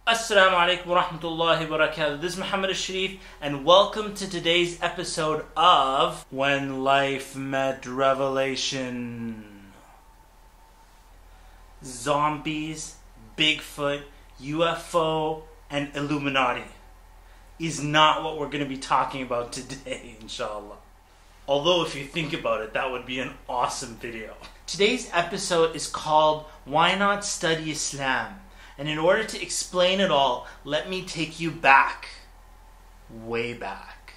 Assalamu alaikum wa rahmatullahi wa barakatuh. This is Muhammad Alshareef and welcome to today's episode of When Life Met Revelation. Zombies, Bigfoot, UFO, and Illuminati is not what we're going to be talking about today, inshallah. Although if you think about it, that would be an awesome video. Today's episode is called Why Not Study Islam? And in order to explain it all, let me take you back, way back.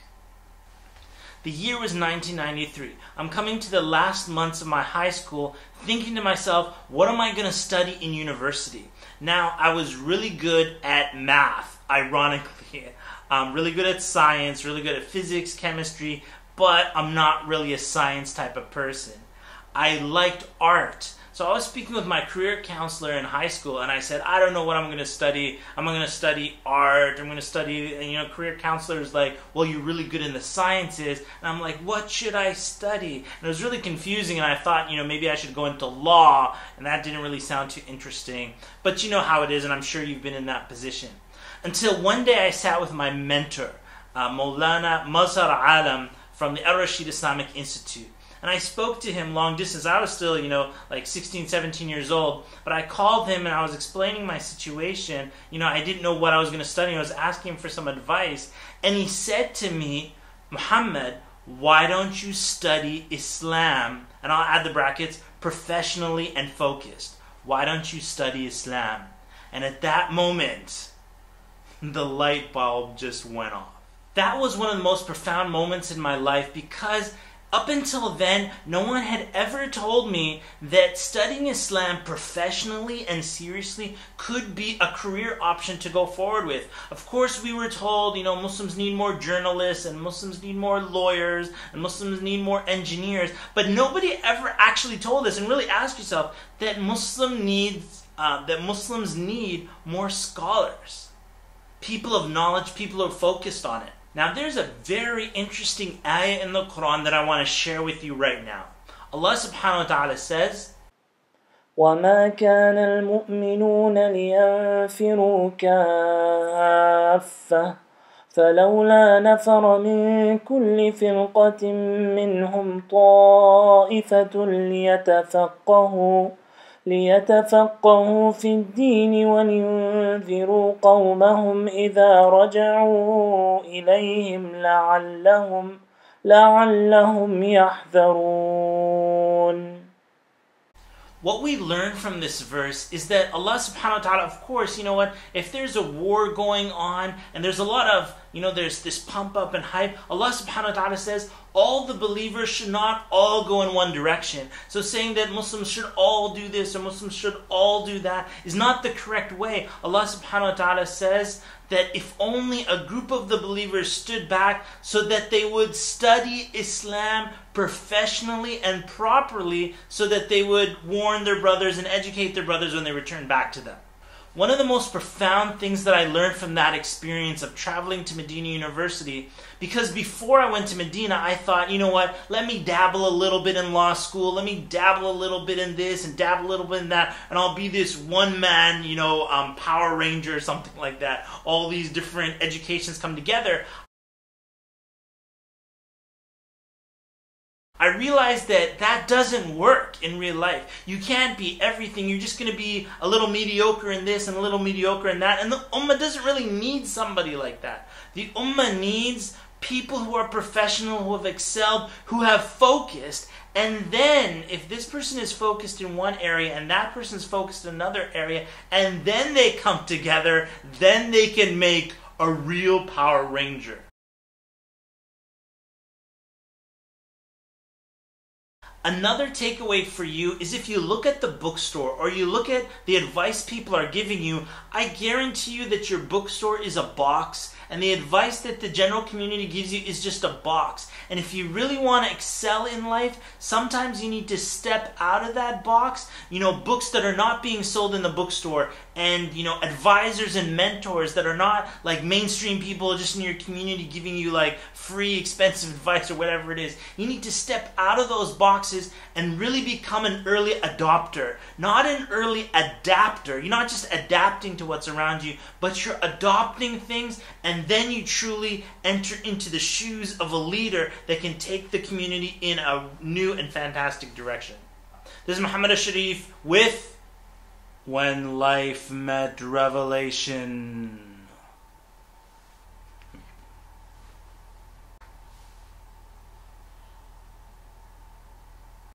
The year was 1993. I'm coming to the last months of my high school thinking to myself, what am I going to study in university? Now, I was really good at math, ironically. I'm really good at science, really good at physics, chemistry, but I'm not really a science type of person. I liked art. So I was speaking with my career counselor in high school and I said, I don't know what I'm going to study. I'm going to study art. I'm going to study, and career counselor is like, well, you're really good in the sciences. And I'm like, what should I study? And it was really confusing and I thought, maybe I should go into law, and that didn't really sound too interesting. But you know how it is, and I'm sure you've been in that position. Until one day I sat with my mentor, Maulana Mazhar Alam from the Al-Rashid Islamic Institute. And I spoke to him long distance. I was still, like 16, 17 years old. But I called him and I was explaining my situation. I didn't know what I was going to study. I was asking him for some advice. And he said to me, Muhammad, why don't you study Islam? And I'll add the brackets, professionally and focused. Why don't you study Islam? And at that moment, the light bulb just went off. That was one of the most profound moments in my life because up until then, no one had ever told me that studying Islam professionally and seriously could be a career option to go forward with. Of course, we were told, Muslims need more journalists, and Muslims need more lawyers, and Muslims need more engineers. But nobody ever actually told us, and really ask yourself, that Muslims need more scholars. People of knowledge, people who are focused on it. Now there's a very interesting ayah in the Quran that I want to share with you right now. Allah subhanahu wa ta'ala says, وَمَا كَانَ الْمُؤْمِنُونَ لِيَنْفِرُوا كَافَّةً فَلَوْلَا نَفَرَ مِنْ كُلِّ فِرْقَةٍ مِّنْهُمْ طَائِفَةٌ ليتفقهوا في الدين ولينذروا قومهم إذا رجعوا إليهم لعلهم يحذرون. What we learn from this verse is that Allah subhanahu wa ta'ala, of course, if there's a war going on and there's a lot of, there's this pump up and hype, Allah subhanahu wa ta'ala says all the believers should not all go in one direction. So saying that Muslims should all do this or Muslims should all do that is not the correct way. Allah subhanahu wa ta'ala says that if only a group of the believers stood back so that they would study Islam professionally and properly so that they would warn their brothers and educate their brothers when they return back to them. One of the most profound things that I learned from that experience of traveling to Medina University, because before I went to Medina, I thought, let me dabble a little bit in law school, let me dabble a little bit in this and dabble a little bit in that, and I'll be this one-man, Power Ranger or something like that. All these different educations come together. I realized that doesn't work in real life. You can't be everything. You're just going to be a little mediocre in this and a little mediocre in that. And the Ummah doesn't really need somebody like that. The Ummah needs people who are professional, who have excelled, who have focused. And then, if this person is focused in one area and that person is focused in another area, and then they come together, then they can make a real Power Ranger. Another takeaway for you is if you look at the bookstore or you look at the advice people are giving you, I guarantee you that your bookstore is a box and the advice that the general community gives you is just a box. And if you really want to excel in life, sometimes you need to step out of that box. Books that are not being sold in the bookstore, and advisors and mentors that are not like mainstream people just in your community giving you like free expensive advice or whatever it is. You need to step out of those boxes and really become an early adopter, not an early adapter. You're not just adapting to what's around you, but you're adopting things, and then you truly enter into the shoes of a leader that can take the community in a new and fantastic direction. This is Muhammad Alshareef with When Life Met Revelation.